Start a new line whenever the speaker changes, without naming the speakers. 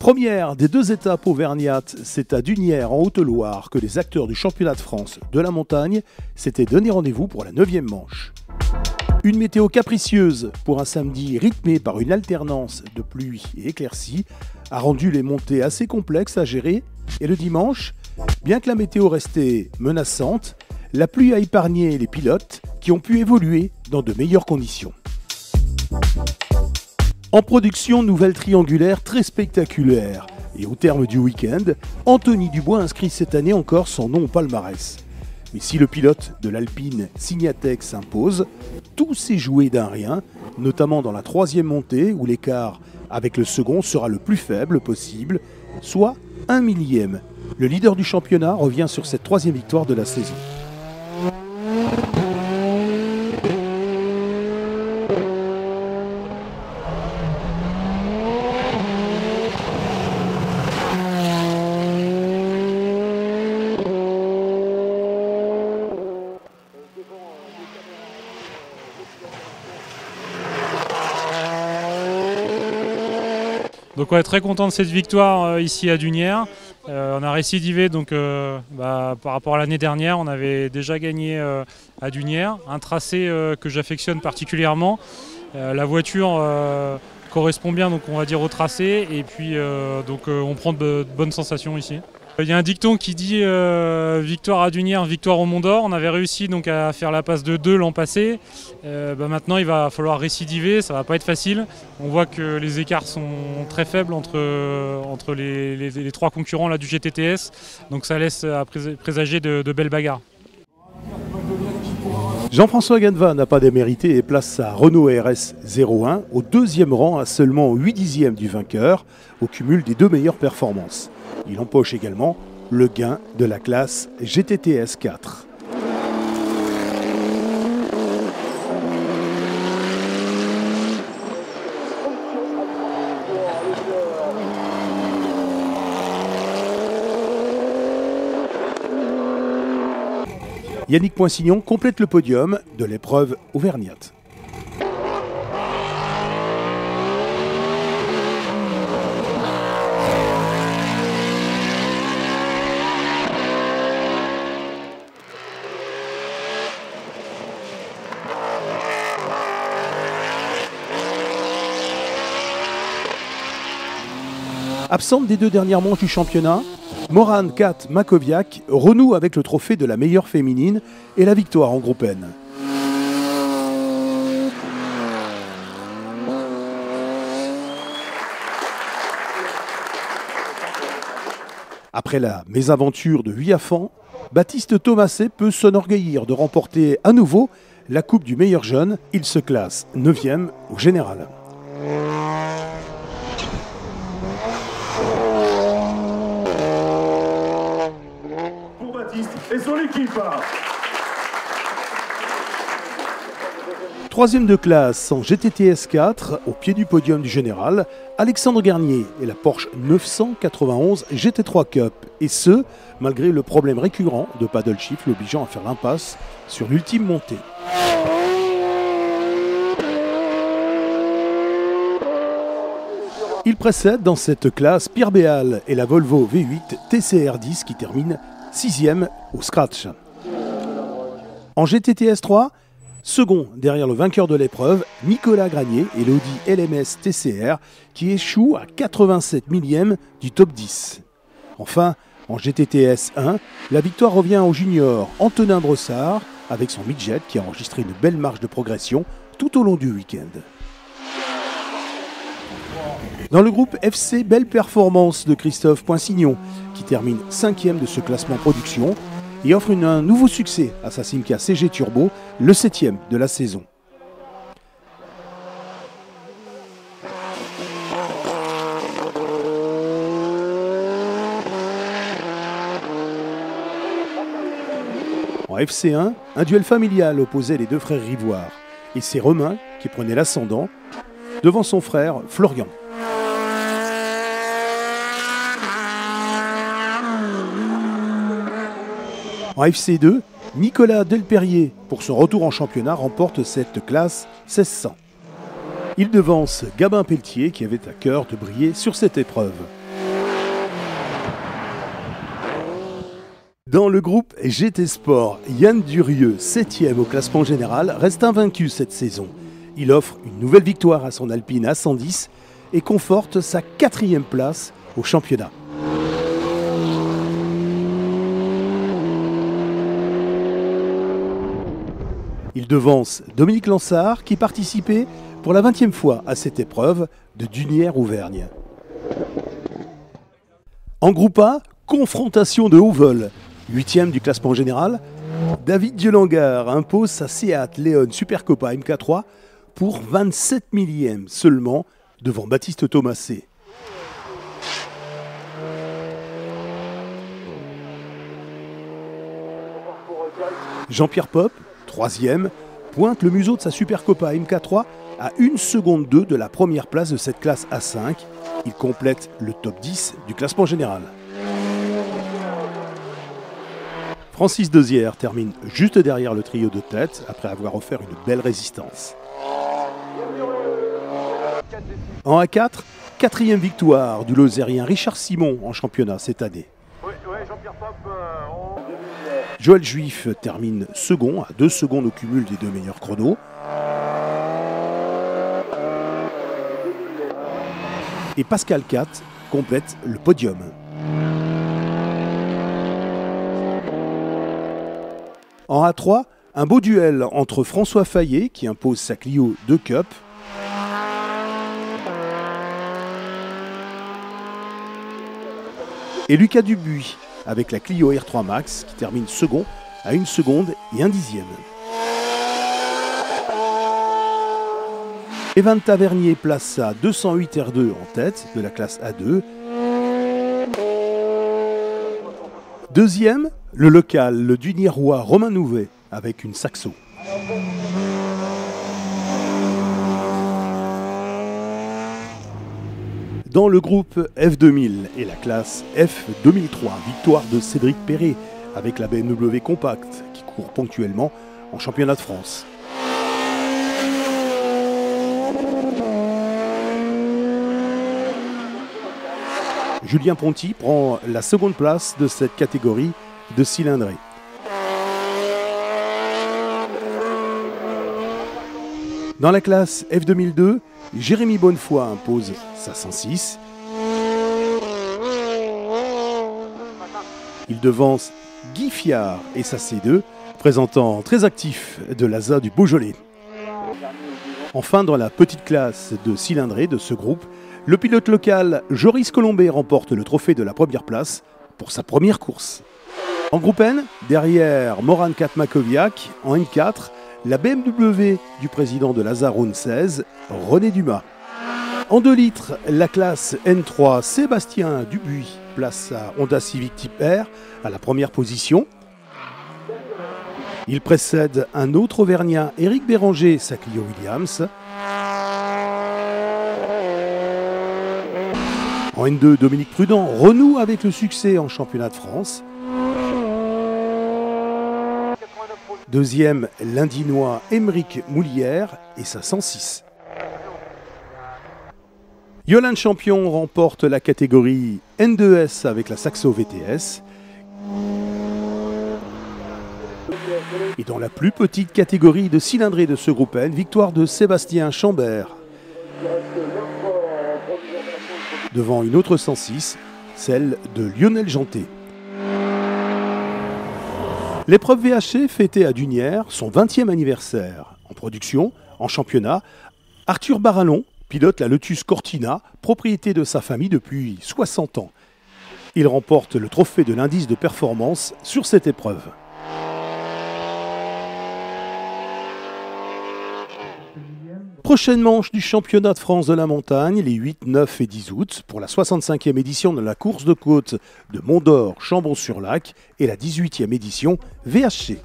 Première des 2 étapes auvergnates, c'est à Dunières en Haute-Loire que les acteurs du championnat de France de la montagne s'étaient donné rendez-vous pour la 9e manche. Une météo capricieuse pour un samedi rythmé par une alternance de pluie et éclaircies a rendu les montées assez complexes à gérer et le dimanche, bien que la météo restait menaçante, la pluie a épargné les pilotes qui ont pu évoluer dans de meilleures conditions. En production, nouvelle triangulaire très spectaculaire. Et au terme du week-end, Anthony Dubois inscrit cette année encore son nom au palmarès. Mais si le pilote de l'Alpine Signatec s'impose, tout s'est joué d'un rien, notamment dans la 3e montée où l'écart avec le second sera le plus faible possible, soit 1 millième. Le leader du championnat revient sur cette 3e victoire de la saison.
Donc on est très content de cette victoire ici à Dunières. On a récidivé donc, par rapport à l'année dernière. On avait déjà gagné à Dunières, un tracé que j'affectionne particulièrement. La voiture correspond bien donc, on va dire, au tracé et puis on prend de bonnes sensations ici. Il y a un dicton qui dit victoire à Dunières, victoire au Mont d'Or. On avait réussi donc à faire la passe de 2 l'an passé. Maintenant il va falloir récidiver, ça va pas être facile. On voit que les écarts sont très faibles entre les 3 concurrents là, du GTTS. Donc ça laisse à présager de belles bagarres.
Jean-François Ganeva n'a pas démérité et place sa Renault RS 01 au 2e rang à seulement 8 dixièmes du vainqueur au cumul des 2 meilleures performances. Il empoche également le gain de la classe GTTS 4. Yannick Poinsignon complète le podium de l'épreuve auvergnate. Absente des 2 dernières manches du championnat, Morane Kat Makoviak renoue avec le trophée de la meilleure féminine et la victoire en groupe N. Après la mésaventure de Vuillafan, Baptiste Thomaset peut s'enorgueillir de remporter à nouveau la Coupe du meilleur jeune. Il se classe 9e au général.
Et son équipe.
3e de classe en GTTS 4, au pied du podium du général, Alexandre Garnier et la Porsche 991 GT3 Cup. Et ce, malgré le problème récurrent de paddle shift l'obligeant à faire l'impasse sur l'ultime montée. Il précède dans cette classe Pierre Béal et la Volvo V8 TCR10 qui termine 6e au scratch. En GTTS 3, second derrière le vainqueur de l'épreuve, Nicolas Granier et l'Audi LMS TCR qui échoue à 87 millièmes du top 10. Enfin, en GTTS 1, la victoire revient au junior Antonin Brossard avec son midget qui a enregistré une belle marge de progression tout au long du week-end. Dans le groupe FC, belle performance de Christophe Poinsignon qui termine 5e de ce classement production et offre un nouveau succès à sa Simca CG Turbo, le 7e de la saison. En FC1, un duel familial opposait les 2 frères Rivoire et c'est Romain qui prenait l'ascendant devant son frère Florian. En FC2, Nicolas Delperrier, pour son retour en championnat, remporte cette classe 1600. Il devance Gabin Pelletier qui avait à cœur de briller sur cette épreuve. Dans le groupe GT Sport, Yann Durieux, 7e au classement général, reste invaincu cette saison. Il offre une nouvelle victoire à son Alpine A110 et conforte sa 4e place au championnat. Il devance Dominique Lansard qui participait pour la 20e fois à cette épreuve de Dunières-Auvergne. En groupe A, confrontation de haut vol. 8e du classement général, David Dieulangard impose sa Seat Leon Supercopa MK3 pour 27 millièmes seulement devant Baptiste Thomassé. Jean-Pierre Pop, 3e, pointe le museau de sa Supercopa MK3 à 1 seconde 2 de la première place de cette classe A5. Il complète le top 10 du classement général. Francis Dezière termine juste derrière le trio de tête après avoir offert une belle résistance. En A4, 4e victoire du Lozérien Richard Simon en championnat cette année. Joël Juif termine second à 2 secondes au cumul des 2 meilleurs chronos. Et Pascal Cat complète le podium. En A3, un beau duel entre François Fayet, qui impose sa Clio 2 Cup, et Lucas Dubuis, avec la Clio R3 Max, qui termine second à 1 seconde et 1 dixième. Evan Tavernier place sa 208 R2 en tête de la classe A2. Deuxième, le local, le Duniérois Romain Nouvet, avec une Saxo. Dans le groupe F2000 et la classe F2003, victoire de Cédric Perret avec la BMW Compact qui court ponctuellement en championnat de France. Julien Ponty prend la seconde place de cette catégorie de cylindrée. Dans la classe F2002, Jérémy Bonnefoy impose sa 106. Il devance Guy Fiard et sa C2, présentant très actif de l'ASA du Beaujolais. Enfin, dans la petite classe de cylindrée de ce groupe, le pilote local Joris Colombet remporte le trophée de la première place pour sa première course. En groupe N, derrière Moran Katmakoviak, en N4, la BMW du président de l'ASA Rhône 16, René Dumas. En 2 litres, la classe N3, Sébastien Dubuis place sa Honda Civic Type R à la première position. Il précède un autre Auvergnat, Éric Béranger, sa Clio Williams. En N2, Dominique Prudent renoue avec le succès en championnat de France. Deuxième, l'Indinois Émeric Moulière et sa 106. Yolande Champion remporte la catégorie N2S avec la Saxo VTS. Et dans la plus petite catégorie de cylindrée de ce groupe N, victoire de Sébastien Chambert. Devant une autre 106, celle de Lionel Janté. L'épreuve VHC fêtait à Dunières son 20e anniversaire. En production, en championnat, Arthur Barallon pilote la Lotus Cortina, propriété de sa famille depuis 60 ans. Il remporte le trophée de l'indice de performance sur cette épreuve. Prochaine manche du championnat de France de la montagne, les 8, 9 et 10 août, pour la 65e édition de la course de côte de Mont-d'Or, Chambon-sur-Lac et la 18e édition VHC.